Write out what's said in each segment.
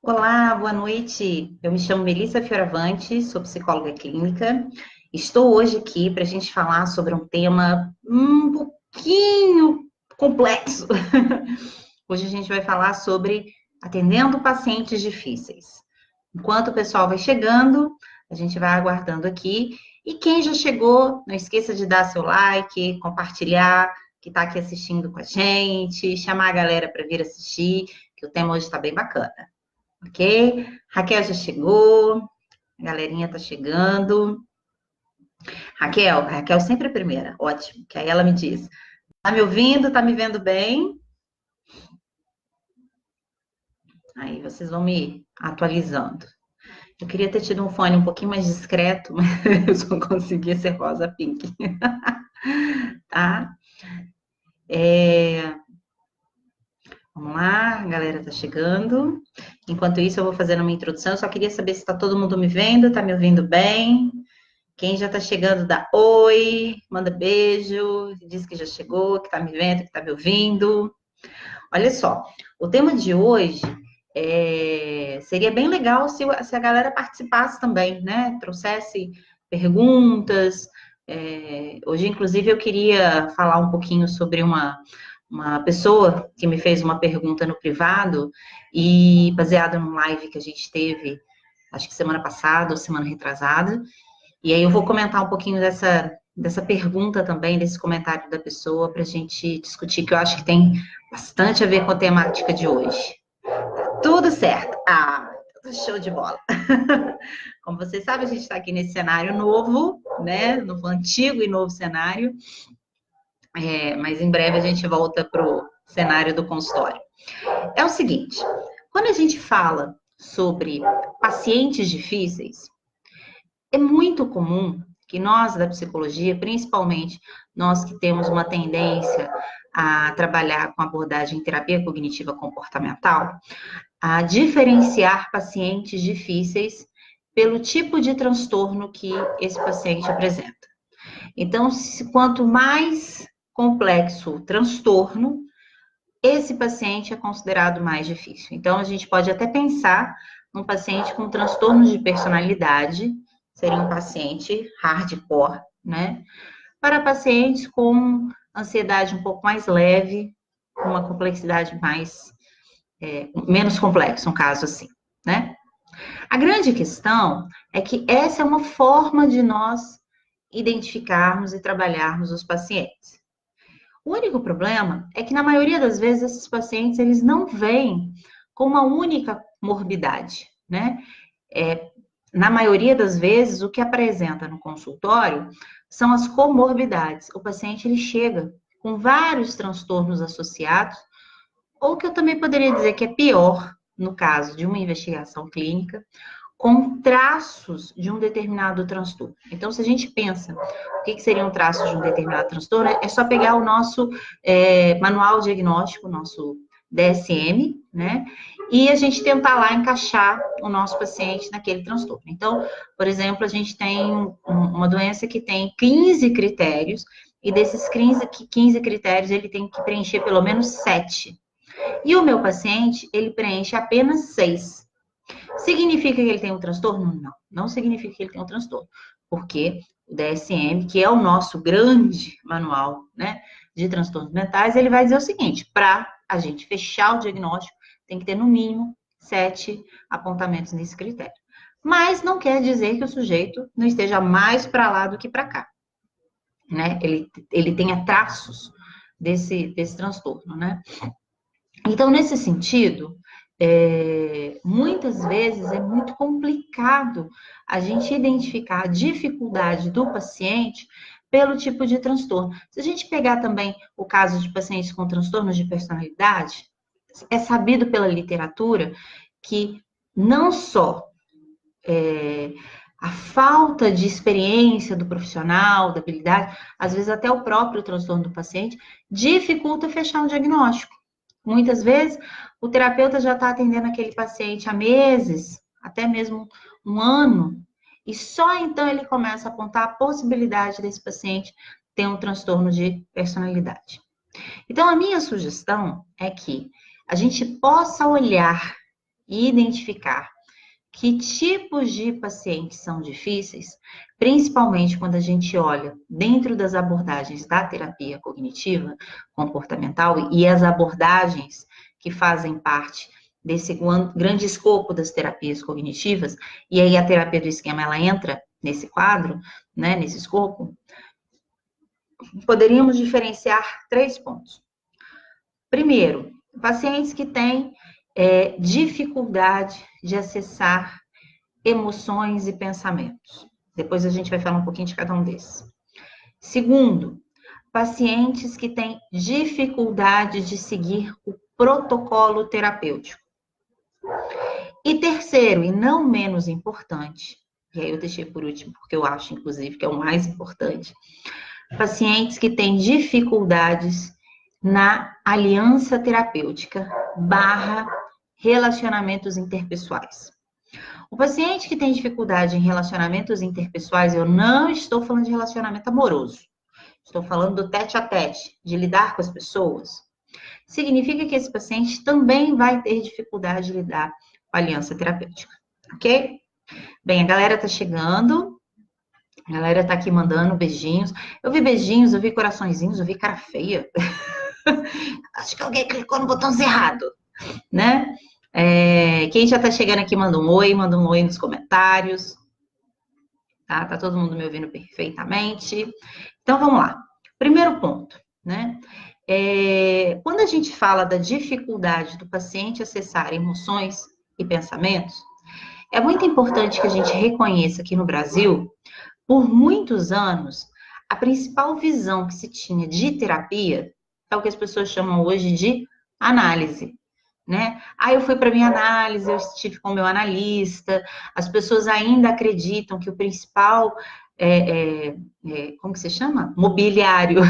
Olá, boa noite. Eu me chamo Melissa Fioravante, sou psicóloga clínica. Estou hoje aqui para a gente falar sobre um tema um pouquinho complexo. Hoje a gente vai falar sobre atendendo pacientes difíceis. Enquanto o pessoal vai chegando, a gente vai aguardando aqui. E quem já chegou, não esqueça de dar seu like, compartilhar, que está aqui assistindo com a gente, chamar a galera para vir assistir, que o tema hoje está bem bacana. Ok? Raquel já chegou, a galerinha tá chegando. Raquel sempre é a primeira, ótimo, que aí ela me diz: tá me ouvindo, tá me vendo bem? Aí vocês vão me atualizando. Eu queria ter tido um fone um pouquinho mais discreto, mas eu só consegui ser rosa pink, tá? Vamos lá, a galera tá chegando. Enquanto isso, eu vou fazendo uma introdução. Eu só queria saber se tá todo mundo me vendo, tá me ouvindo bem? Quem já está chegando, dá oi, manda beijo, diz que já chegou, que está me vendo, que está me ouvindo. Olha só, o tema de hoje seria bem legal se a galera participasse também, né? Trouxesse perguntas. Hoje, inclusive, eu queria falar um pouquinho sobre uma pessoa que me fez uma pergunta no privado e baseada num live que a gente teve, acho que semana passada ou semana retrasada. E aí eu vou comentar um pouquinho dessa pergunta também, desse comentário da pessoa, para a gente discutir, que eu acho que tem bastante a ver com a temática de hoje. Tudo certo. Show de bola. Como vocês sabem, a gente está aqui nesse cenário novo, né? No antigo e novo cenário. Mas em breve a gente volta para o cenário do consultório. É o seguinte, quando a gente fala sobre pacientes difíceis, é muito comum que nós da psicologia, principalmente nós que temos uma tendência a trabalhar com abordagem em terapia cognitiva comportamental, a diferenciar pacientes difíceis pelo tipo de transtorno que esse paciente apresenta. Então, quanto mais complexo o transtorno, esse paciente é considerado mais difícil. Então, a gente pode até pensar num paciente com transtorno de personalidade, seria um paciente hardcore, né? Para pacientes com ansiedade um pouco mais leve, com uma complexidade menos complexa, um caso assim, né? A grande questão é que essa é uma forma de nós identificarmos e trabalharmos os pacientes. O único problema é que, na maioria das vezes, esses pacientes eles não vêm com uma única morbidade, né? Na maioria das vezes, o que apresenta no consultório são as comorbidades. O paciente ele chega com vários transtornos associados, ou que eu também poderia dizer que é pior, no caso de uma investigação clínica, com traços de um determinado transtorno. Então, se a gente pensa o que seriam traços de um determinado transtorno, é só pegar o nosso manual diagnóstico, nosso DSM, né? E a gente tentar lá encaixar o nosso paciente naquele transtorno. Então, por exemplo, a gente tem uma doença que tem 15 critérios, e desses 15 critérios ele tem que preencher pelo menos 7. E o meu paciente, ele preenche apenas 6. Significa que ele tem um transtorno? Não, não significa que ele tem um transtorno, porque o DSM, que é o nosso grande manual, né, de transtornos mentais, ele vai dizer o seguinte: para a gente fechar o diagnóstico, tem que ter no mínimo 7 apontamentos nesse critério. Mas não quer dizer que o sujeito não esteja mais para lá do que para cá, né? Ele tenha traços desse transtorno, né? Então, nesse sentido, muitas vezes é muito complicado a gente identificar a dificuldade do paciente pelo tipo de transtorno. Se a gente pegar também o caso de pacientes com transtornos de personalidade, é sabido pela literatura que não só a falta de experiência do profissional, da habilidade, às vezes até o próprio transtorno do paciente, dificulta fechar um diagnóstico. Muitas vezes, o terapeuta já está atendendo aquele paciente há meses, até mesmo um ano, e só então ele começa a apontar a possibilidade desse paciente ter um transtorno de personalidade. Então, a minha sugestão é que a gente possa olhar e identificar que tipos de pacientes são difíceis, principalmente quando a gente olha dentro das abordagens da terapia cognitiva comportamental e as abordagens que fazem parte desse grande escopo das terapias cognitivas, e aí a terapia do esquema ela entra nesse quadro, né, nesse escopo, poderíamos diferenciar 3 pontos. Primeiro, pacientes que têm dificuldade de acessar emoções e pensamentos. Depois a gente vai falar um pouquinho de cada um desses. Segundo, pacientes que têm dificuldade de seguir o protocolo terapêutico. E terceiro, e não menos importante, e aí eu deixei por último, porque eu acho, inclusive, que é o mais importante, pacientes que têm dificuldades na aliança terapêutica / relacionamentos interpessoais. O paciente que tem dificuldade em relacionamentos interpessoais, eu não estou falando de relacionamento amoroso, estou falando do tete-a-tete, de lidar com as pessoas, significa que esse paciente também vai ter dificuldade de lidar com a aliança terapêutica, ok? Bem, a galera tá chegando, a galera tá aqui mandando beijinhos, eu vi beijinhos, eu vi coraçõezinhos, eu vi cara feia, acho que alguém clicou no botão errado, né? Quem já tá chegando aqui, manda um oi nos comentários, tá? Tá todo mundo me ouvindo perfeitamente. Então, vamos lá. Primeiro ponto, né? Quando a gente fala da dificuldade do paciente acessar emoções e pensamentos, é muito importante que a gente reconheça que no Brasil, por muitos anos, a principal visão que se tinha de terapia é o que as pessoas chamam hoje de análise, né? Eu fui para minha análise, eu estive com o meu analista, as pessoas ainda acreditam que o principal, como que se chama? Mobiliário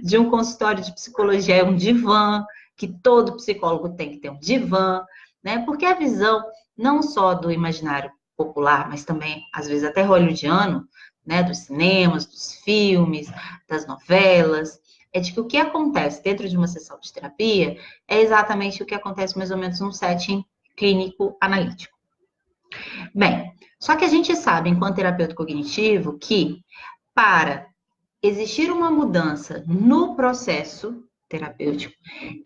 de um consultório de psicologia é um divã, que todo psicólogo tem que ter um divã, né? Porque a visão não só do imaginário popular, mas também, às vezes, até hollywoodiano, né? Dos cinemas, dos filmes, das novelas, é de que o que acontece dentro de uma sessão de terapia é exatamente o que acontece mais ou menos num setting clínico analítico. Bem, só que a gente sabe, enquanto terapeuta cognitivo, que para existir uma mudança no processo terapêutico,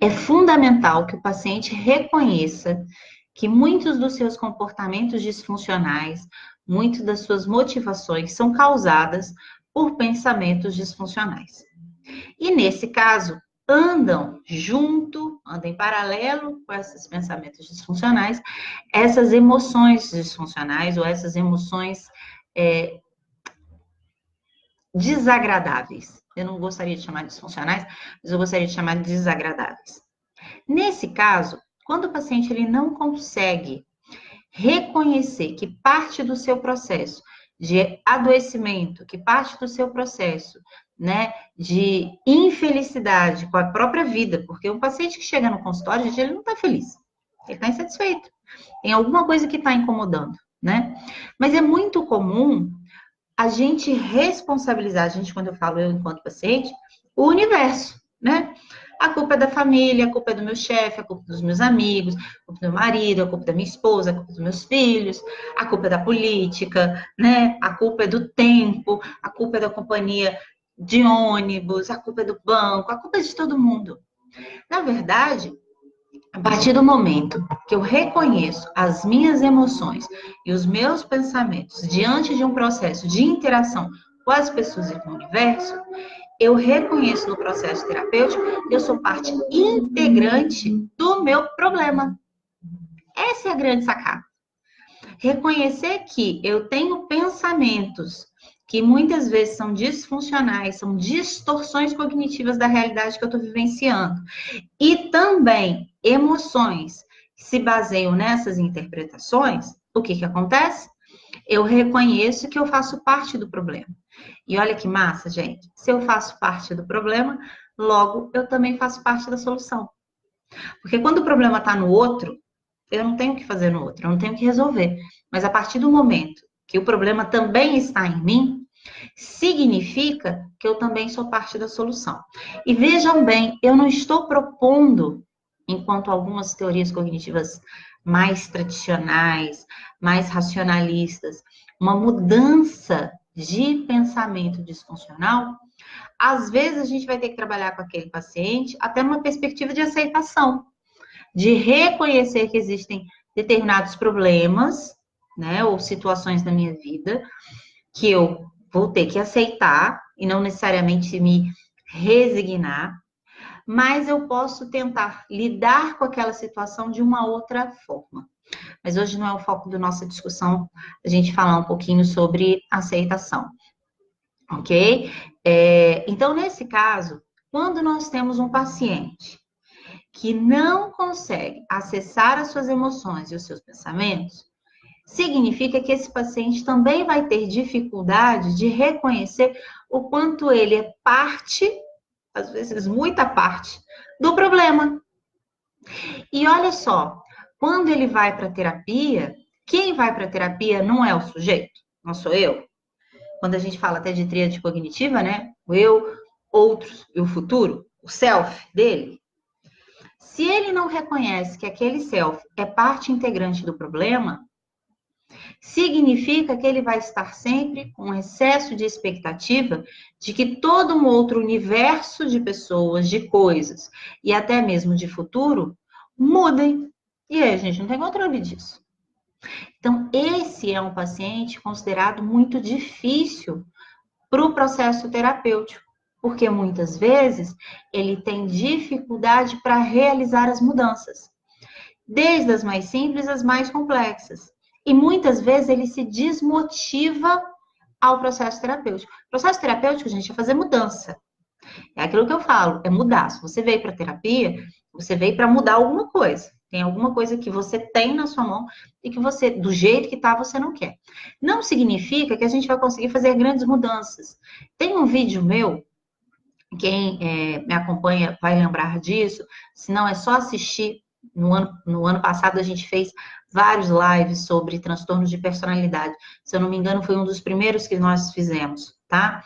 é fundamental que o paciente reconheça que muitos dos seus comportamentos disfuncionais, muitas das suas motivações são causadas por pensamentos disfuncionais. E nesse caso, andam em paralelo com esses pensamentos disfuncionais, essas emoções disfuncionais ou essas emoções desagradáveis. Eu não gostaria de chamar de disfuncionais, mas eu gostaria de chamar de desagradáveis. Nesse caso, quando o paciente ele não consegue reconhecer que parte do seu processo de adoecimento, que parte do seu processo, né, de infelicidade com a própria vida, porque um paciente que chega no consultório, gente, ele não está feliz, ele está insatisfeito, tem alguma coisa que está incomodando, né? Mas é muito comum a gente responsabilizar, quando eu falo eu enquanto paciente, o universo, né? A culpa é da família, a culpa é do meu chefe, a culpa dos meus amigos, a culpa do meu marido, a culpa da minha esposa, a culpa dos meus filhos, a culpa é da política, né? A culpa é do tempo, a culpa é da companhia de ônibus, a culpa é do banco, a culpa é de todo mundo. Na verdade, a partir do momento que eu reconheço as minhas emoções e os meus pensamentos diante de um processo de interação com as pessoas e com o universo, eu reconheço no processo terapêutico que eu sou parte integrante do meu problema. Essa é a grande sacada. Reconhecer que eu tenho pensamentos que muitas vezes são disfuncionais, são distorções cognitivas da realidade que eu estou vivenciando. E também emoções que se baseiam nessas interpretações, o que acontece? Eu reconheço que eu faço parte do problema. E olha que massa, gente. Se eu faço parte do problema, logo eu também faço parte da solução. Porque quando o problema está no outro, eu não tenho o que fazer no outro, eu não tenho o que resolver. Mas a partir do momento que o problema também está em mim, significa que eu também sou parte da solução. E vejam bem, eu não estou propondo, enquanto algumas teorias cognitivas mais tradicionais, mais racionalistas, uma mudança de pensamento disfuncional, às vezes a gente vai ter que trabalhar com aquele paciente até numa perspectiva de aceitação, de reconhecer que existem determinados problemas, né, ou situações na minha vida que eu vou ter que aceitar e não necessariamente me resignar, mas eu posso tentar lidar com aquela situação de uma outra forma. Mas hoje não é o foco da nossa discussão a gente falar um pouquinho sobre aceitação, ok? Então, nesse caso, quando nós temos um paciente que não consegue acessar as suas emoções e os seus pensamentos, significa que esse paciente também vai ter dificuldade de reconhecer o quanto ele é parte, às vezes muita parte, do problema. E olha só, quando ele vai para a terapia, quem vai para a terapia não é o sujeito, não sou eu. Quando a gente fala até de tríade cognitiva, né? O eu, outros e o futuro, o self dele. Se ele não reconhece que aquele self é parte integrante do problema, significa que ele vai estar sempre com um excesso de expectativa de que todo um outro universo de pessoas, de coisas e até mesmo de futuro mudem. E aí a gente não tem controle disso. Então, esse é um paciente considerado muito difícil para o processo terapêutico, porque muitas vezes ele tem dificuldade para realizar as mudanças, desde as mais simples às mais complexas. E muitas vezes ele se desmotiva ao processo terapêutico. O processo terapêutico, gente, é fazer mudança. É aquilo que eu falo, é mudar. Se você veio para terapia, você veio para mudar alguma coisa. Tem alguma coisa que você tem na sua mão e que você, do jeito que tá, você não quer. Não significa que a gente vai conseguir fazer grandes mudanças. Tem um vídeo meu, quem me acompanha vai lembrar disso, se não é só assistir. No ano passado a gente fez vários lives sobre transtornos de personalidade. Se eu não me engano, foi um dos primeiros que nós fizemos, tá?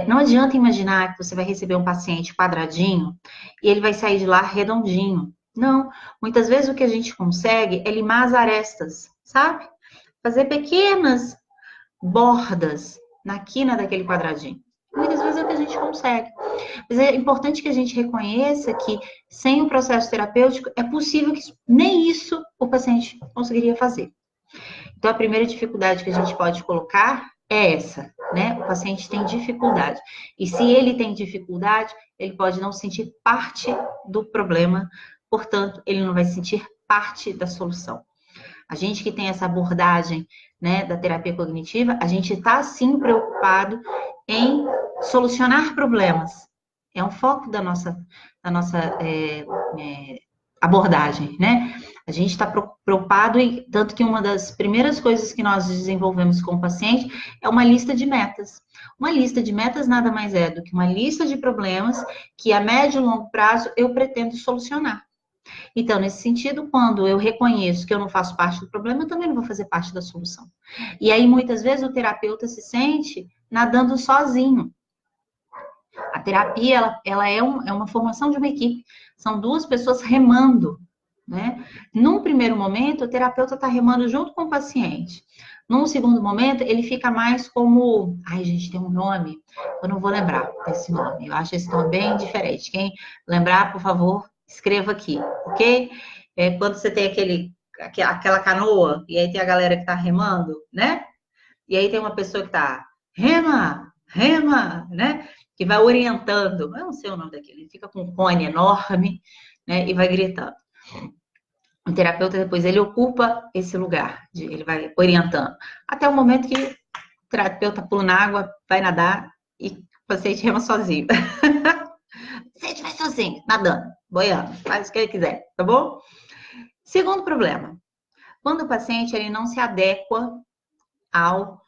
Não adianta imaginar que você vai receber um paciente quadradinho e ele vai sair de lá redondinho. Não. Muitas vezes o que a gente consegue é limar as arestas, sabe? Fazer pequenas bordas na quina daquele quadradinho. Muitas vezes é o que a gente consegue. Mas é importante que a gente reconheça que, sem o processo terapêutico, é possível que nem isso o paciente conseguiria fazer. Então, a primeira dificuldade que a gente pode colocar é essa, né? O paciente tem dificuldade. E se ele tem dificuldade, ele pode não sentir parte do problema, portanto, ele não vai sentir parte da solução. A gente que tem essa abordagem, né, da terapia cognitiva, a gente está sim preocupado em solucionar problemas. É um foco da nossa abordagem, né? A gente está preocupado, e tanto que uma das primeiras coisas que nós desenvolvemos com o paciente é uma lista de metas. Uma lista de metas nada mais é do que uma lista de problemas que a médio e longo prazo eu pretendo solucionar. Então, nesse sentido, quando eu reconheço que eu não faço parte do problema, eu também não vou fazer parte da solução. E aí, muitas vezes, o terapeuta se sente nadando sozinho. A terapia, ela é uma formação de uma equipe. São duas pessoas remando, né? Num primeiro momento, o terapeuta está remando junto com o paciente. Num segundo momento, ele fica mais como... Ai, gente, tem um nome. Eu não vou lembrar desse nome. Eu acho esse nome bem diferente. Quem lembrar, por favor, escreva aqui, ok? Quando você tem aquela canoa, e aí tem a galera que tá remando, né? E aí tem uma pessoa que tá rema, rema, né? Que vai orientando. Eu não sei o nome daquele. Ele fica com um cone enorme, né? E vai gritando. O terapeuta depois, ele ocupa esse lugar. Ele vai orientando. Até o momento que o terapeuta pula na água, vai nadar e o paciente rema sozinho. O paciente vai sozinho, nadando, boiando, faz o que ele quiser, tá bom? Segundo problema, quando o paciente ele não se adequa ao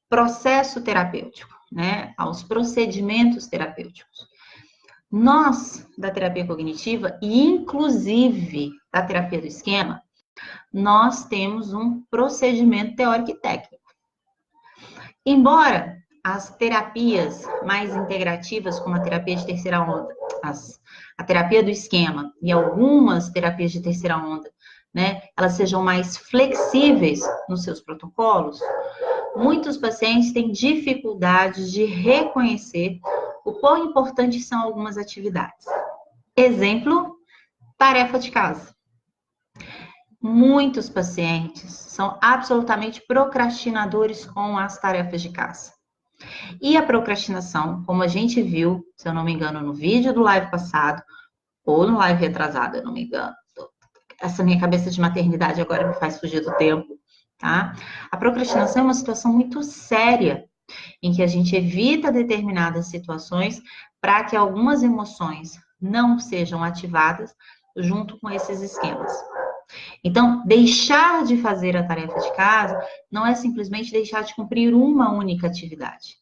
processo terapêutico, né? Aos procedimentos terapêuticos. Nós, da terapia cognitiva, e inclusive da terapia do esquema, nós temos um procedimento teórico e técnico. Embora as terapias mais integrativas, como a terapia de terceira onda, a terapia do esquema e algumas terapias de terceira onda né, elas sejam mais flexíveis nos seus protocolos, muitos pacientes têm dificuldades de reconhecer o quão importantes são algumas atividades. Exemplo, tarefa de casa. Muitos pacientes são absolutamente procrastinadores com as tarefas de casa. E a procrastinação, como a gente viu, se eu não me engano, no vídeo do live passado, ou no live retrasado, eu não me engano. Essa minha cabeça de maternidade agora me faz fugir do tempo, tá? A procrastinação é uma situação muito séria, em que a gente evita determinadas situações para que algumas emoções não sejam ativadas junto com esses esquemas. Então, deixar de fazer a tarefa de casa não é simplesmente deixar de cumprir uma única atividade.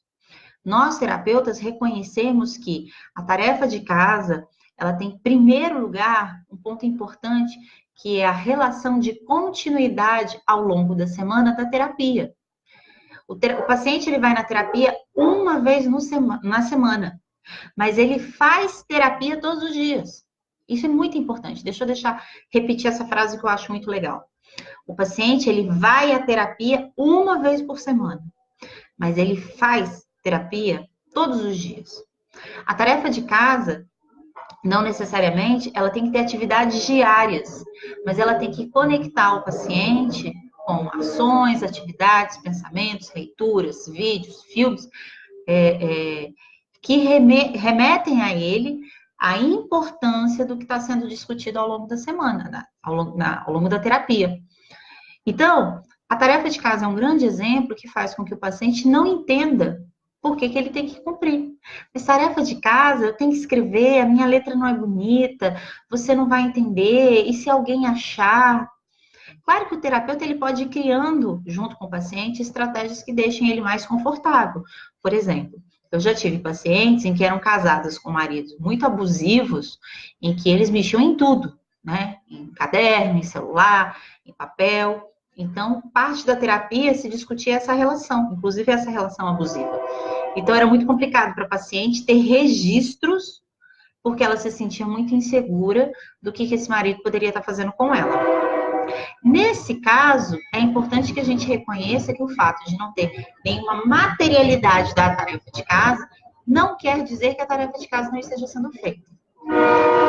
Nós, terapeutas, reconhecemos que a tarefa de casa, ela tem, em primeiro lugar, um ponto importante, que é a relação de continuidade ao longo da semana da terapia. O paciente ele vai na terapia uma vez na semana, mas ele faz terapia todos os dias. Isso é muito importante. Deixa eu repetir essa frase que eu acho muito legal. O paciente ele vai à terapia uma vez por semana, mas ele faz terapia todos os dias. A tarefa de casa, não necessariamente, ela tem que ter atividades diárias, mas ela tem que conectar o paciente com ações, atividades, pensamentos, leituras, vídeos, filmes, que remetem a ele a importância do que está sendo discutido ao longo da semana, ao longo da terapia. Então, a tarefa de casa é um grande exemplo que faz com que o paciente não entenda por que ele tem que cumprir. Mas tarefa de casa, eu tenho que escrever, a minha letra não é bonita, você não vai entender, e se alguém achar? Claro que o terapeuta ele pode ir criando, junto com o paciente, estratégias que deixem ele mais confortável. Por exemplo, eu já tive pacientes em que eram casadas com maridos muito abusivos, em que eles mexiam em tudo, né? Em caderno, em celular, em papel. Então, parte da terapia se discutia essa relação, inclusive essa relação abusiva. Então, era muito complicado para a paciente ter registros, porque ela se sentia muito insegura do que esse marido poderia estar fazendo com ela. Nesse caso, é importante que a gente reconheça que o fato de não ter nenhuma materialidade da tarefa de casa não quer dizer que a tarefa de casa não esteja sendo feita.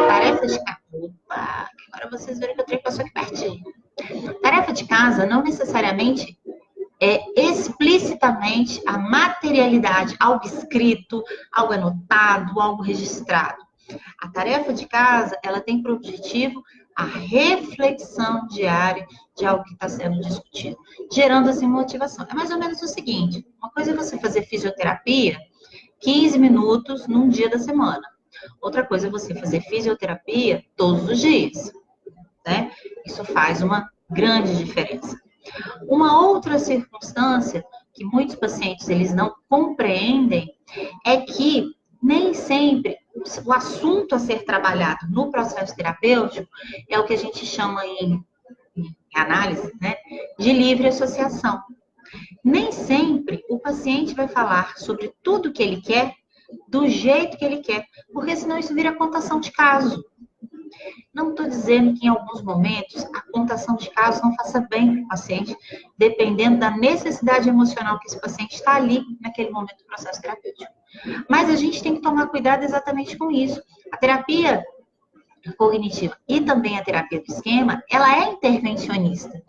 Tarefa de casa... Opa, agora vocês viram que o trem passou aqui pertinho. Tarefa de casa não necessariamente é explicitamente a materialidade, algo escrito, algo anotado, algo registrado. A tarefa de casa, ela tem por objetivo a reflexão diária de algo que está sendo discutido, gerando assim motivação. É mais ou menos o seguinte, uma coisa é você fazer fisioterapia 15 minutos num dia da semana. Outra coisa é você fazer fisioterapia todos os dias, né? Isso faz uma grande diferença. Uma outra circunstância que muitos pacientes eles não compreendem é que nem sempre o assunto a ser trabalhado no processo terapêutico é o que a gente chama em análise, né, de livre associação. Nem sempre o paciente vai falar sobre tudo que ele quer do jeito que ele quer, porque senão isso vira contação de caso. Não estou dizendo que em alguns momentos a contação de casos não faça bem para o paciente, dependendo da necessidade emocional que esse paciente está ali naquele momento do processo terapêutico. Mas a gente tem que tomar cuidado exatamente com isso. A terapia cognitiva e também a terapia do esquema, ela é intervencionista.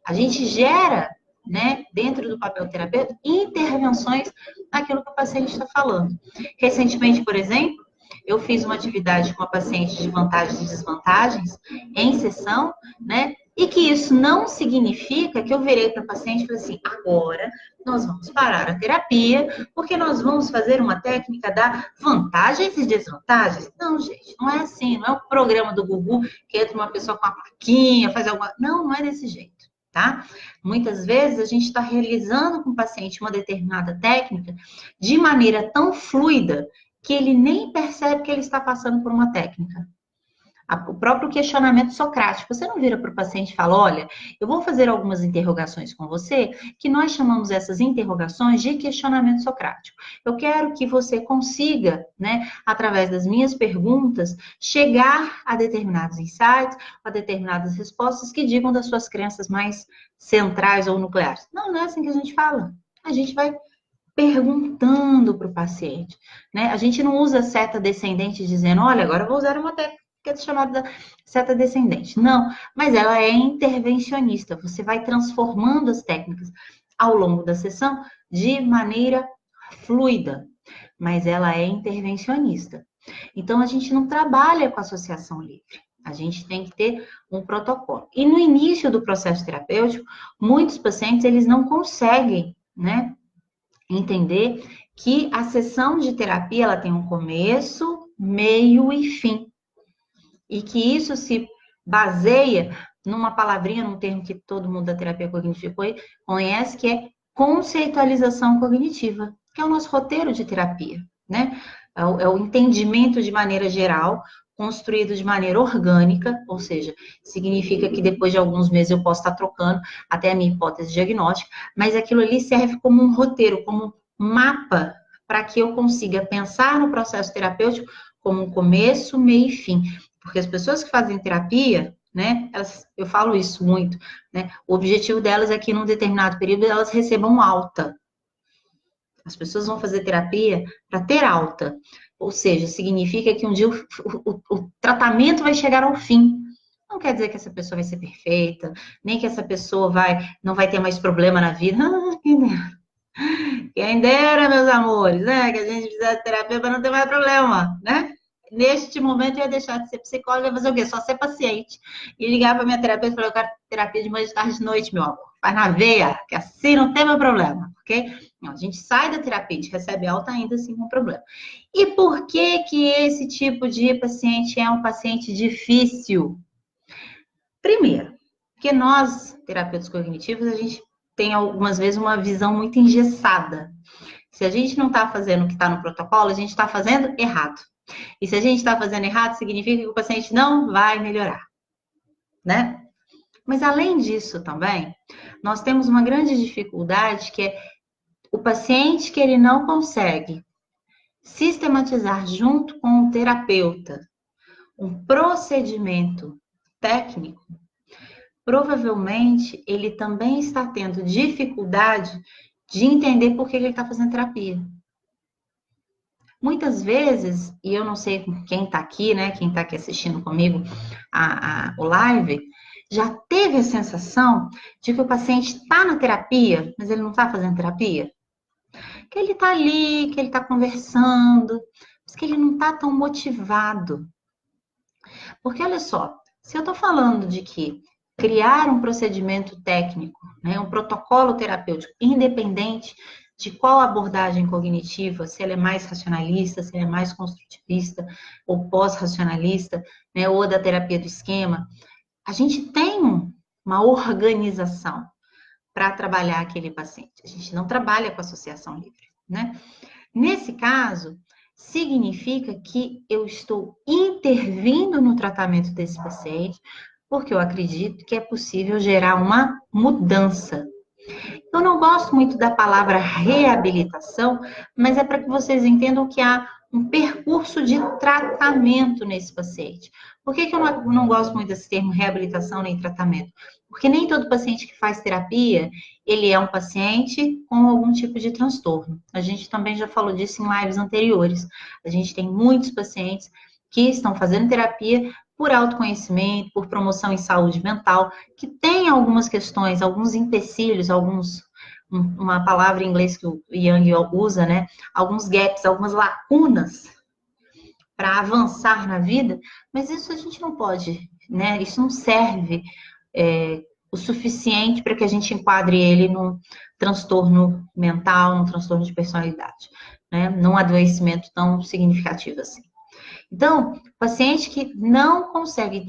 A gente gera, né, dentro do papel terapêutico, intervenções naquilo que o paciente está falando. Recentemente, por exemplo, eu fiz uma atividade com uma paciente de vantagens e desvantagens em sessão, né? E que isso não significa que eu virei para o paciente e falei assim, agora nós vamos parar a terapia, porque nós vamos fazer uma técnica da vantagens e desvantagens. Não, gente, não é assim, não é um programa do Google que entra uma pessoa com uma plaquinha, faz alguma... Não é desse jeito, tá? Muitas vezes a gente está realizando com o paciente uma determinada técnica de maneira tão fluida que ele nem percebe que ele está passando por uma técnica. O próprio questionamento socrático. Você não vira para o paciente e fala, olha, eu vou fazer algumas interrogações com você, que nós chamamos essas interrogações de questionamento socrático. Eu quero que você consiga, né, através das minhas perguntas, chegar a determinados insights, a determinadas respostas que digam das suas crenças mais centrais ou nucleares. Não, não é assim que a gente fala. A gente vai perguntando para o paciente, né? A gente não usa seta descendente dizendo, olha, agora eu vou usar uma técnica chamada seta descendente. Não, mas ela é intervencionista. Você vai transformando as técnicas ao longo da sessão de maneira fluida, mas ela é intervencionista. Então, a gente não trabalha com associação livre. A gente tem que ter um protocolo. E no início do processo terapêutico, muitos pacientes, eles não conseguem, né, entender que a sessão de terapia, ela tem um começo, meio e fim. E que isso se baseia numa palavrinha, num termo que todo mundo da terapia cognitiva conhece, que é conceitualização cognitiva, que é o nosso roteiro de terapia, né? É o entendimento de maneira geral, construído de maneira orgânica, ou seja, significa que depois de alguns meses eu posso estar trocando até a minha hipótese diagnóstica, mas aquilo ali serve como um roteiro, como um mapa, para que eu consiga pensar no processo terapêutico como um começo, meio e fim. Porque as pessoas que fazem terapia, né, eu falo isso muito, né, o objetivo delas é que num determinado período elas recebam alta. As pessoas vão fazer terapia para ter alta. Ou seja, significa que um dia o tratamento vai chegar ao fim. Não quer dizer que essa pessoa vai ser perfeita, nem que essa pessoa não vai ter mais problema na vida. Quem dera, meus amores, né? Que a gente precisa de terapia para não ter mais problema, né? Neste momento eu ia deixar de ser psicóloga e fazer o quê? Só ser paciente. E ligar para minha terapeuta e falar, eu quero terapia de manhã, de tarde, de noite, meu amor. Faz na veia, que assim não tem meu problema, ok? Não, a gente sai da terapia, a gente recebe alta ainda assim com problema. E por que que esse tipo de paciente é um paciente difícil? Primeiro, porque nós, terapeutas cognitivos, a gente tem algumas vezes uma visão muito engessada. Se a gente não está fazendo o que está no protocolo, a gente está fazendo errado. E se a gente está fazendo errado, significa que o paciente não vai melhorar, né? Mas além disso também, nós temos uma grande dificuldade que é o paciente que ele não consegue sistematizar junto com o terapeuta um procedimento técnico, provavelmente ele também está tendo dificuldade de entender por que ele está fazendo terapia. Muitas vezes, e eu não sei quem está aqui, né, quem está aqui assistindo comigo o live, já teve a sensação de que o paciente está na terapia, mas ele não está fazendo terapia? Que ele está ali, que ele está conversando, mas que ele não está tão motivado. Porque olha só, se eu estou falando de que criar um procedimento técnico, né, um protocolo terapêutico independente de qual abordagem cognitiva, se ela é mais racionalista, se ela é mais construtivista ou pós-racionalista, né, ou da terapia do esquema, a gente tem uma organização para trabalhar aquele paciente. A gente não trabalha com associação livre, né? Nesse caso, significa que eu estou intervindo no tratamento desse paciente, porque eu acredito que é possível gerar uma mudança. Eu não gosto muito da palavra reabilitação, mas é para que vocês entendam que há um percurso de tratamento nesse paciente. Por que eu não gosto muito desse termo reabilitação nem tratamento? Porque nem todo paciente que faz terapia, ele é um paciente com algum tipo de transtorno. A gente também já falou disso em lives anteriores. A gente tem muitos pacientes que estão fazendo terapia por autoconhecimento, por promoção em saúde mental, que tem algumas questões, alguns empecilhos, uma palavra em inglês que o Jung usa, né? Alguns gaps, algumas lacunas para avançar na vida, mas isso a gente não pode, né? Isso não serve o suficiente para que a gente enquadre ele num transtorno mental, num transtorno de personalidade, né? Num adoecimento tão significativo assim. Então, paciente que não consegue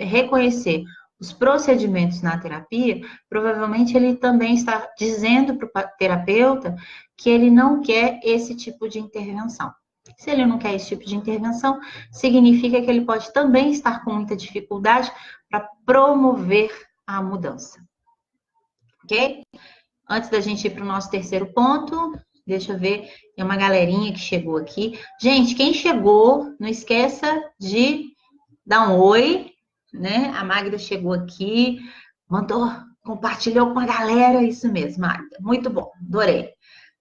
reconhecer os procedimentos na terapia, provavelmente ele também está dizendo para o terapeuta que ele não quer esse tipo de intervenção. Se ele não quer esse tipo de intervenção, significa que ele pode também estar com muita dificuldade para promover a mudança. Ok? Antes da gente ir para o nosso terceiro ponto, deixa eu ver, tem uma galerinha que chegou aqui. Gente, quem chegou, não esqueça de dar um oi, né? A Magda chegou aqui, mandou, compartilhou com a galera, isso mesmo, Magda. Muito bom, adorei,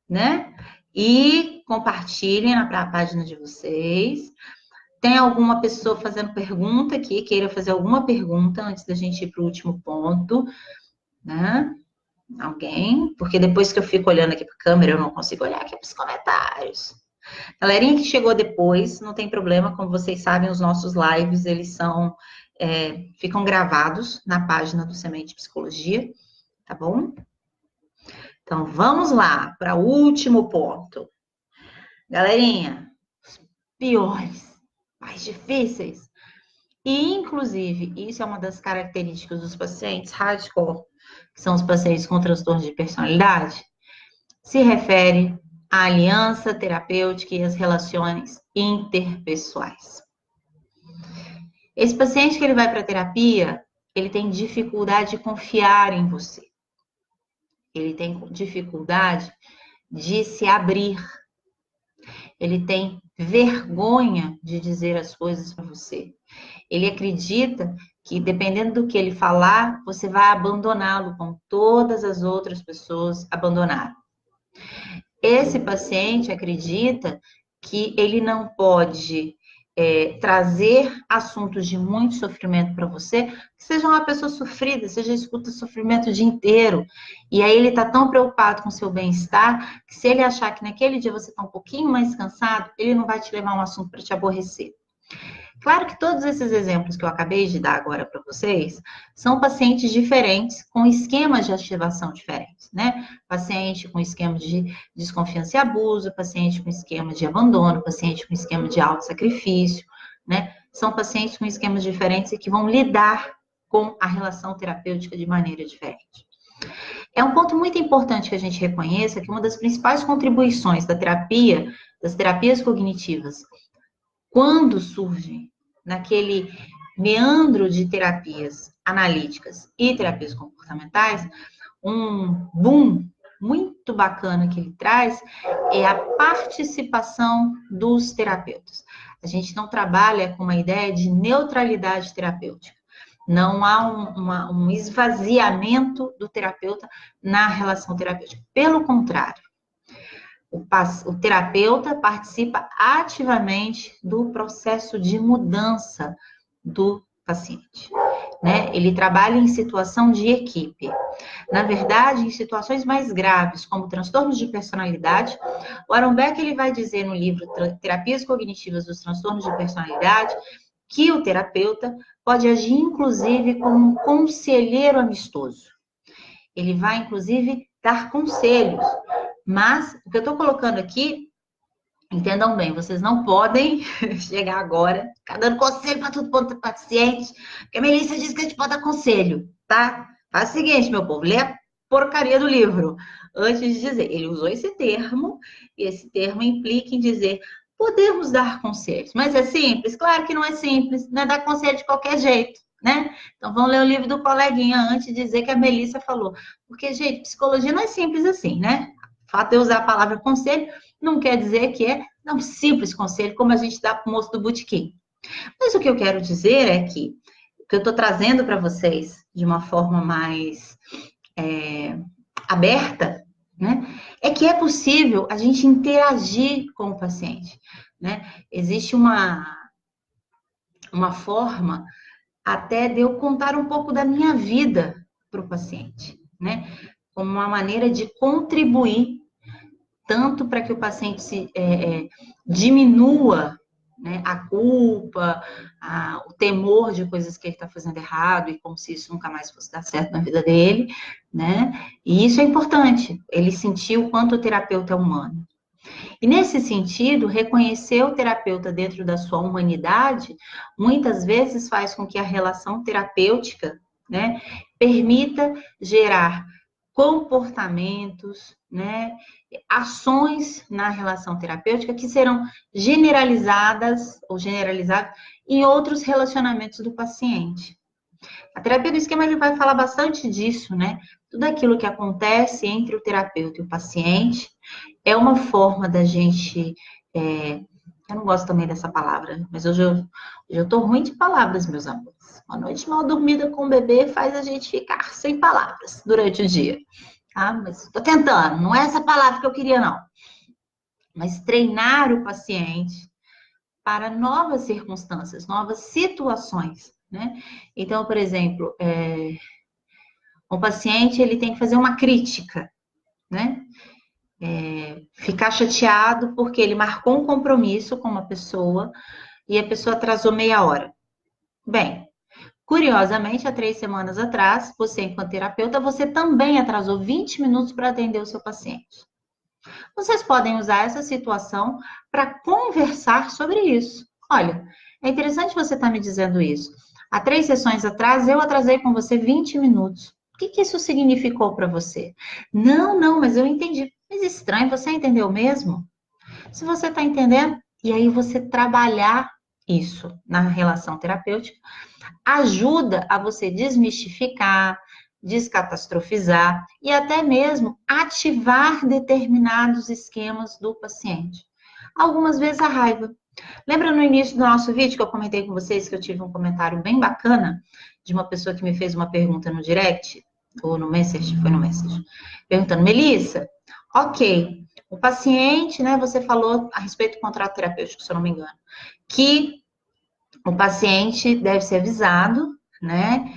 né? E compartilhem na página de vocês. Tem alguma pessoa fazendo pergunta aqui, queira fazer alguma pergunta antes da gente ir para o último ponto, né? Alguém? Porque depois que eu fico olhando aqui para a câmera, eu não consigo olhar aqui para os comentários. Galerinha que chegou depois, não tem problema, como vocês sabem, os nossos lives, eles ficam gravados na página do Semente Psicologia, tá bom? Então, vamos lá para o último ponto. Galerinha, os piores, mais difíceis, e inclusive, isso é uma das características dos pacientes hardcore, que são os pacientes com transtorno de personalidade, se refere à aliança terapêutica e às relações interpessoais. Esse paciente que ele vai para a terapia, ele tem dificuldade de confiar em você. Ele tem dificuldade de se abrir. Ele tem vergonha de dizer as coisas para você. Ele acredita que, dependendo do que ele falar, você vai abandoná-lo, como todas as outras pessoas abandonaram. Esse paciente acredita que ele não pode trazer assuntos de muito sofrimento para você, que seja uma pessoa sofrida, seja escuta sofrimento o dia inteiro. E aí ele está tão preocupado com o seu bem-estar, que se ele achar que naquele dia você está um pouquinho mais cansado, ele não vai te levar um assunto para te aborrecer. Claro que todos esses exemplos que eu acabei de dar agora para vocês são pacientes diferentes, com esquemas de ativação diferentes, né? Paciente com esquema de desconfiança e abuso, paciente com esquema de abandono, paciente com esquema de autossacrifício, né? São pacientes com esquemas diferentes e que vão lidar com a relação terapêutica de maneira diferente. É um ponto muito importante que a gente reconheça que uma das principais contribuições da terapia, das terapias cognitivas, quando surge naquele meandro de terapias analíticas e terapias comportamentais, um boom muito bacana que ele traz é a participação dos terapeutas. A gente não trabalha com uma ideia de neutralidade terapêutica. Não há um esvaziamento do terapeuta na relação terapêutica. Pelo contrário, o terapeuta participa ativamente do processo de mudança do paciente, né? Ele trabalha em situação de equipe. Na verdade, em situações mais graves, como transtornos de personalidade, o Aaron Beck ele vai dizer no livro Terapias Cognitivas dos Transtornos de Personalidade que o terapeuta pode agir, inclusive, como um conselheiro amistoso. Ele vai, inclusive, dar conselhos. Mas, o que eu estou colocando aqui, entendam bem, vocês não podem chegar agora, ficar dando conselho para tudo quanto é paciente, porque a Melissa disse que a gente pode dar conselho, tá? Faz o seguinte, meu povo, lê a porcaria do livro antes de dizer. Ele usou esse termo, e esse termo implica em dizer, podemos dar conselhos. Mas é simples? Claro que não é simples, não é dar conselho de qualquer jeito, né? Então, vamos ler o livro do coleguinha antes de dizer que a Melissa falou. Porque, gente, psicologia não é simples assim, né? O fato de eu usar a palavra conselho não quer dizer que é um simples conselho, como a gente dá para o moço do botequim. Mas o que eu quero dizer é que o que eu estou trazendo para vocês de uma forma mais aberta, né, é que é possível a gente interagir com o paciente, né? Existe uma forma até de eu contar um pouco da minha vida para o paciente, né? Como uma maneira de contribuir tanto para que o paciente diminua, né, a culpa, o temor de coisas que ele está fazendo errado e como se isso nunca mais fosse dar certo na vida dele, né? E isso é importante, ele sentir o quanto o terapeuta é humano. E nesse sentido, reconhecer o terapeuta dentro da sua humanidade, muitas vezes faz com que a relação terapêutica, né, permita gerar comportamentos, né, ações na relação terapêutica que serão generalizadas ou generalizadas em outros relacionamentos do paciente. A terapia do esquema ele vai falar bastante disso, né? Tudo aquilo que acontece entre o terapeuta e o paciente é uma forma da gente. Eu não gosto também dessa palavra, mas hoje eu tô ruim de palavras, meus amores. Uma noite mal dormida com o bebê faz a gente ficar sem palavras durante o dia. Tá? Mas tô tentando, não é essa palavra que eu queria, não. Mas treinar o paciente para novas circunstâncias, novas situações, né? Então, por exemplo, um paciente ele tem que fazer uma crítica, né? Ficar chateado porque ele marcou um compromisso com uma pessoa e a pessoa atrasou meia hora. Bem, curiosamente, há 3 semanas atrás, você, enquanto terapeuta, você também atrasou 20 minutos para atender o seu paciente. Vocês podem usar essa situação para conversar sobre isso. Olha, é interessante você estar me dizendo isso. Há 3 sessões atrás, eu atrasei com você 20 minutos. O que isso significou para você? Não, mas eu entendi. Mas estranho, você entendeu mesmo? Se você está entendendo, e aí você trabalhar isso na relação terapêutica, ajuda a você desmistificar, descatastrofizar e até mesmo ativar determinados esquemas do paciente. Algumas vezes a raiva. Lembra no início do nosso vídeo que eu comentei com vocês que eu tive um comentário bem bacana de uma pessoa que me fez uma pergunta no direct, ou no message, foi no message, perguntando, Melissa, ok, o paciente, né, você falou a respeito do contrato terapêutico, se eu não me engano, que o paciente deve ser avisado, né,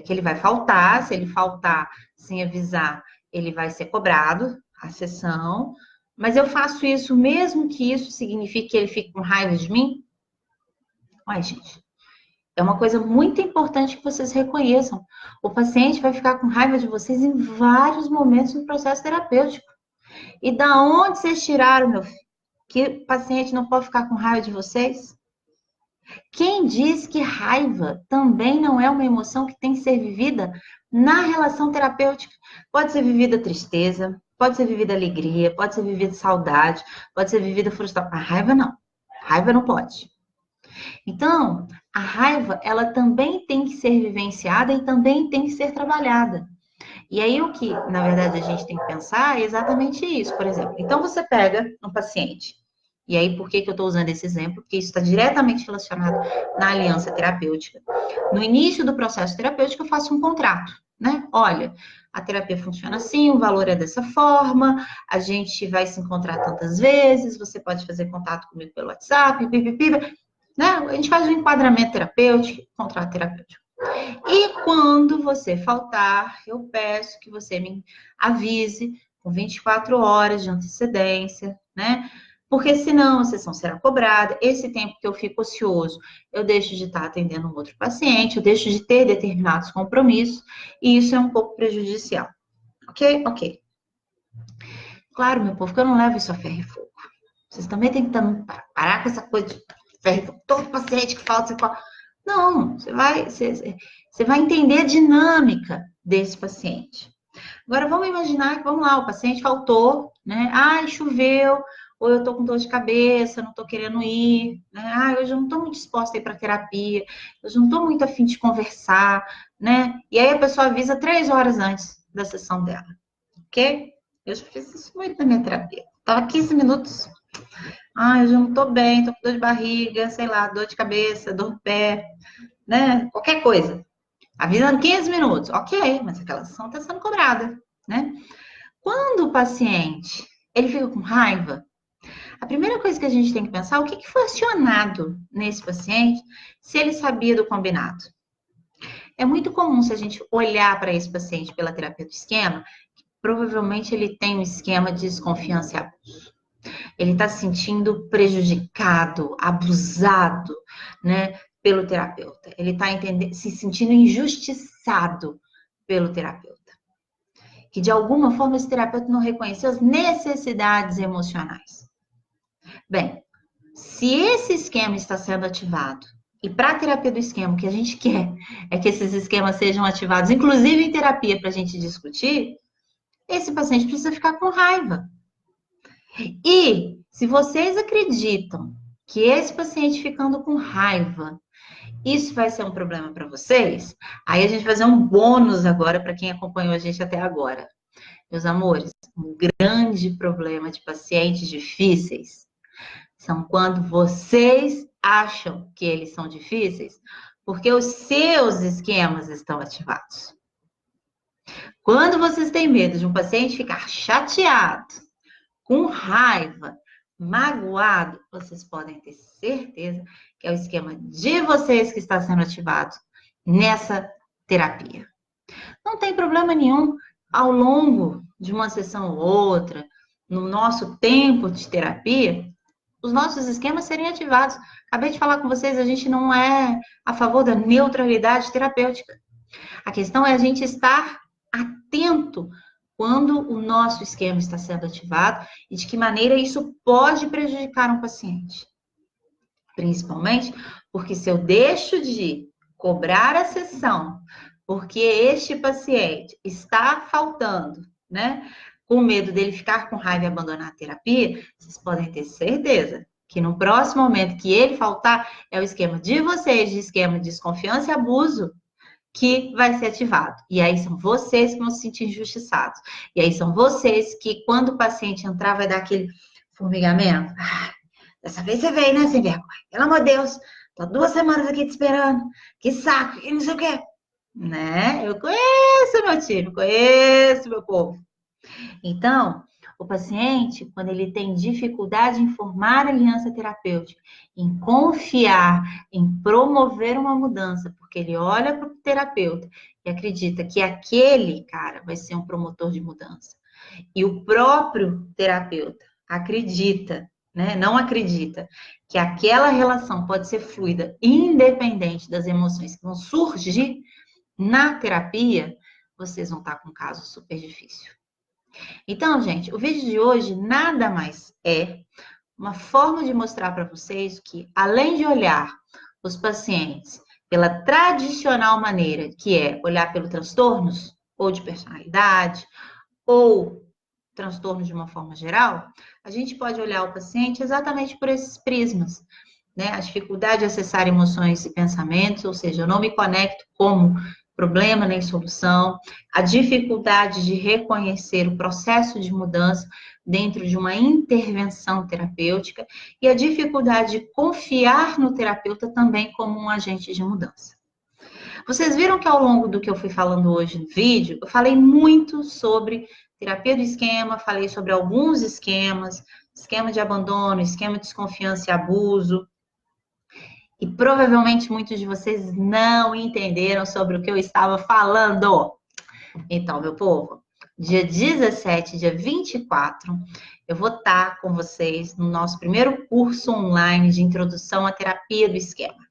que ele vai faltar, se ele faltar sem avisar, ele vai ser cobrado a sessão, mas eu faço isso mesmo que isso signifique que ele fique com raiva de mim? Ai, gente, é uma coisa muito importante que vocês reconheçam. O paciente vai ficar com raiva de vocês em vários momentos no processo terapêutico. E da onde vocês tiraram, meu filho, que o paciente não pode ficar com raiva de vocês? Quem diz que raiva também não é uma emoção que tem que ser vivida na relação terapêutica? Pode ser vivida tristeza, pode ser vivida alegria, pode ser vivida saudade, pode ser vivida frustração. A raiva não. Raiva não pode. Então, a raiva, ela também tem que ser vivenciada e também tem que ser trabalhada. E aí, o que, na verdade, a gente tem que pensar é exatamente isso, por exemplo. Então, você pega um paciente. E aí, por que eu estou usando esse exemplo? Porque isso está diretamente relacionado na aliança terapêutica. No início do processo terapêutico, eu faço um contrato, né? Olha, a terapia funciona assim, o valor é dessa forma, a gente vai se encontrar tantas vezes, você pode fazer contato comigo pelo WhatsApp, pipipi, né? A gente faz um enquadramento terapêutico, contrato terapêutico. E quando você faltar, eu peço que você me avise com 24 horas de antecedência, né? Porque senão a sessão será cobrada. Esse tempo que eu fico ocioso, eu deixo de estar atendendo um outro paciente, eu deixo de ter determinados compromissos, e isso é um pouco prejudicial. Ok? Ok. Claro, meu povo, que eu não levo isso a ferro e fogo. Vocês também têm que parar com essa coisa de ferro e fogo. Todo paciente que falta, você fala. Não, você vai entender a dinâmica desse paciente. Agora, vamos imaginar que, vamos lá, o paciente faltou, né? Ai, choveu, ou eu tô com dor de cabeça, não tô querendo ir, né? Ai, hoje eu não tô muito disposta a ir para terapia, hoje eu não tô muito afim de conversar, né? E aí a pessoa avisa 3 horas antes da sessão dela, ok? Eu já fiz isso muito na minha terapia. Tava 15 minutos. Ai, hoje eu não tô bem, tô com dor de barriga, sei lá, dor de cabeça, dor no pé, né? Qualquer coisa. Avisando 15 minutos. Ok, mas aquela sessão está sendo cobrada, né? Quando o paciente, ele fica com raiva, a primeira coisa que a gente tem que pensar é o que foi acionado nesse paciente, se ele sabia do combinado. É muito comum se a gente olhar para esse paciente pela terapia do esquema, que provavelmente ele tem um esquema de desconfiança e abuso. Ele está se sentindo prejudicado, abusado, né, pelo terapeuta. Ele está se sentindo injustiçado pelo terapeuta. Que de alguma forma esse terapeuta não reconheceu as necessidades emocionais. Bem, se esse esquema está sendo ativado E para a terapia do esquema, o que a gente quer é que esses esquemas sejam ativados, inclusive em terapia, para a gente discutir, esse paciente precisa ficar com raiva. E se vocês acreditam que esse paciente ficando com raiva, isso vai ser um problema para vocês, aí a gente vai fazer um bônus agora para quem acompanhou a gente até agora. Meus amores, um grande problema de pacientes difíceis são quando vocês acham que eles são difíceis, porque os seus esquemas estão ativados. Quando vocês têm medo de um paciente ficar chateado, com raiva, magoado, vocês podem ter certeza que é o esquema de vocês que está sendo ativado nessa terapia. Não tem problema nenhum ao longo de uma sessão ou outra, no nosso tempo de terapia, os nossos esquemas serem ativados. Acabei de falar com vocês, a gente não é a favor da neutralidade terapêutica. A questão é a gente estar atento quando o nosso esquema está sendo ativado e de que maneira isso pode prejudicar um paciente. Principalmente porque se eu deixo de cobrar a sessão porque este paciente está faltando, né? Com medo dele ficar com raiva e abandonar a terapia, vocês podem ter certeza que no próximo momento que ele faltar, é o esquema de vocês, de esquema de desconfiança e abuso, que vai ser ativado. E aí são vocês que vão se sentir injustiçados. E aí são vocês que, quando o paciente entrar, vai dar aquele formigamento. Ah, dessa vez você veio, né, sem vergonha? Pelo amor de Deus, tô 2 semanas aqui te esperando. Que saco, que não sei o quê. Né? Eu conheço meu time, conheço meu povo. Então, o paciente, quando ele tem dificuldade em formar aliança terapêutica, em confiar, em promover uma mudança, porque ele olha para o terapeuta e acredita que aquele cara vai ser um promotor de mudança. E o próprio terapeuta acredita, né? Não acredita que aquela relação pode ser fluida, independente das emoções que vão surgir na terapia, vocês vão estar com um caso super difícil. Então, gente, o vídeo de hoje nada mais é uma forma de mostrar para vocês que, além de olhar os pacientes pela tradicional maneira, que é olhar pelos transtornos, ou de personalidade, ou transtornos de uma forma geral, a gente pode olhar o paciente exatamente por esses prismas, né? A dificuldade de acessar emoções e pensamentos, ou seja, eu não me conecto como problema nem solução, a dificuldade de reconhecer o processo de mudança dentro de uma intervenção terapêutica e a dificuldade de confiar no terapeuta também como um agente de mudança. Vocês viram que ao longo do que eu fui falando hoje no vídeo, eu falei muito sobre terapia do esquema, falei sobre alguns esquemas, esquema de abandono, esquema de desconfiança e abuso. E provavelmente muitos de vocês não entenderam sobre o que eu estava falando. Então, meu povo, dia 17, dia 24, eu vou estar com vocês no nosso primeiro curso online de introdução à terapia do esquema.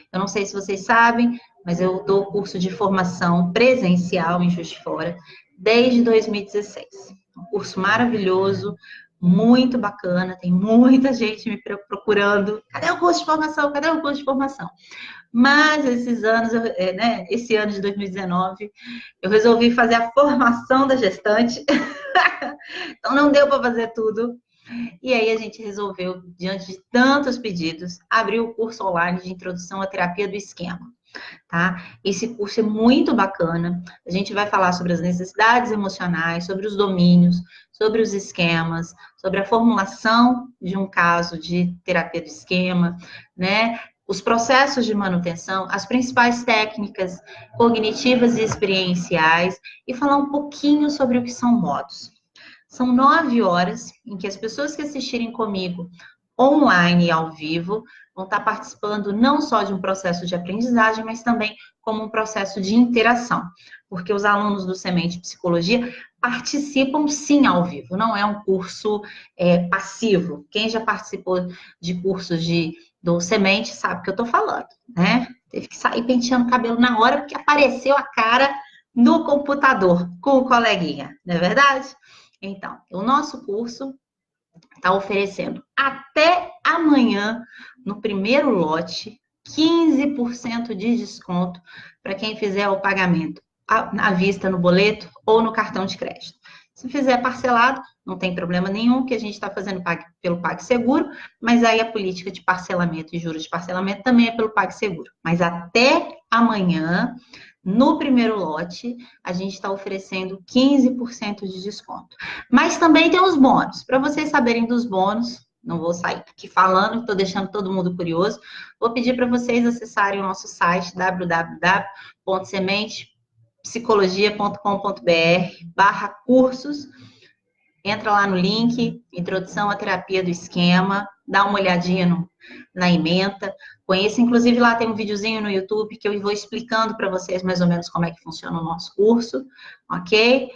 Eu não sei se vocês sabem, mas eu dou curso de formação presencial em Juiz de Fora desde 2016. Um curso maravilhoso, muito bacana, tem muita gente me procurando. Cadê o curso de formação? Cadê o curso de formação? Mas esses anos, né, esse ano de 2019, eu resolvi fazer a formação da gestante. Então não deu para fazer tudo. E aí a gente resolveu, diante de tantos pedidos, abrir o curso online de introdução à terapia do esquema. Tá? Esse curso é muito bacana. A gente vai falar sobre as necessidades emocionais, sobre os domínios, sobre os esquemas, sobre a formulação de um caso de terapia do esquema, né? Os processos de manutenção, as principais técnicas cognitivas e experienciais e falar um pouquinho sobre o que são modos. São 9 horas em que as pessoas que assistirem comigo online e ao vivo vão estar participando não só de um processo de aprendizagem, mas também como um processo de interação, porque os alunos do Semente Psicologia participam sim ao vivo, não é um curso passivo. Quem já participou de cursos do Semente sabe o que eu estou falando, né? Teve que sair penteando o cabelo na hora porque apareceu a cara no computador com o coleguinha, não é verdade? Então, o nosso curso está oferecendo até amanhã, no primeiro lote, 15% de desconto para quem fizer o pagamento à vista no boleto ou no cartão de crédito. Se fizer parcelado, não tem problema nenhum, que a gente está fazendo pelo PagSeguro, mas aí a política de parcelamento e juros de parcelamento também é pelo PagSeguro. Mas até amanhã, no primeiro lote, a gente está oferecendo 15% de desconto. Mas também tem os bônus. Para vocês saberem dos bônus, não vou sair aqui falando, estou deixando todo mundo curioso. Vou pedir para vocês acessarem o nosso site www.sementepsicologia.com.br/cursos. Entra lá no link, Introdução à Terapia do Esquema, dá uma olhadinha na ementa. Conheça, inclusive lá tem um videozinho no YouTube que eu vou explicando para vocês mais ou menos como é que funciona o nosso curso, ok?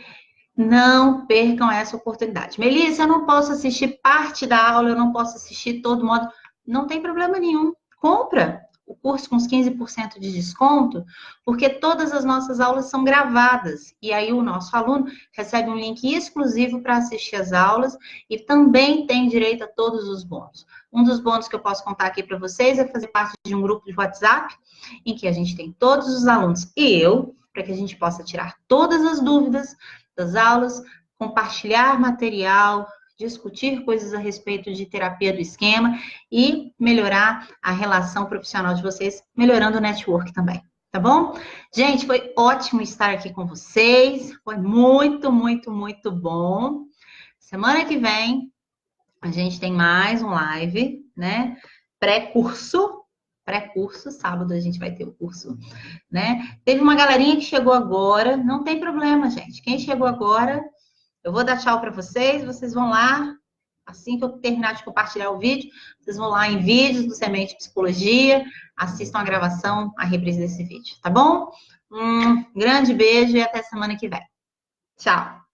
Não percam essa oportunidade. Melissa, eu não posso assistir parte da aula, eu não posso assistir todo modo. Não tem problema nenhum. Compra o curso com os 15% de desconto, porque todas as nossas aulas são gravadas. E aí o nosso aluno recebe um link exclusivo para assistir as aulas e também tem direito a todos os bônus. Um dos bônus que eu posso contar aqui para vocês é fazer parte de um grupo de WhatsApp, em que a gente tem todos os alunos e eu, para que a gente possa tirar todas as dúvidas das aulas, compartilhar material, discutir coisas a respeito de terapia do esquema e melhorar a relação profissional de vocês, melhorando o network também, tá bom? Gente, foi ótimo estar aqui com vocês, foi muito, muito, muito bom. Semana que vem, a gente tem mais um live, né? Pré-curso, sábado a gente vai ter o curso, né? Teve uma galerinha que chegou agora, não tem problema, gente. Quem chegou agora, eu vou dar tchau para vocês, vocês vão lá, assim que eu terminar de compartilhar o vídeo, vocês vão lá em vídeos do Semente Psicologia, assistam a gravação, a reprise desse vídeo, tá bom? Um grande beijo e até semana que vem. Tchau!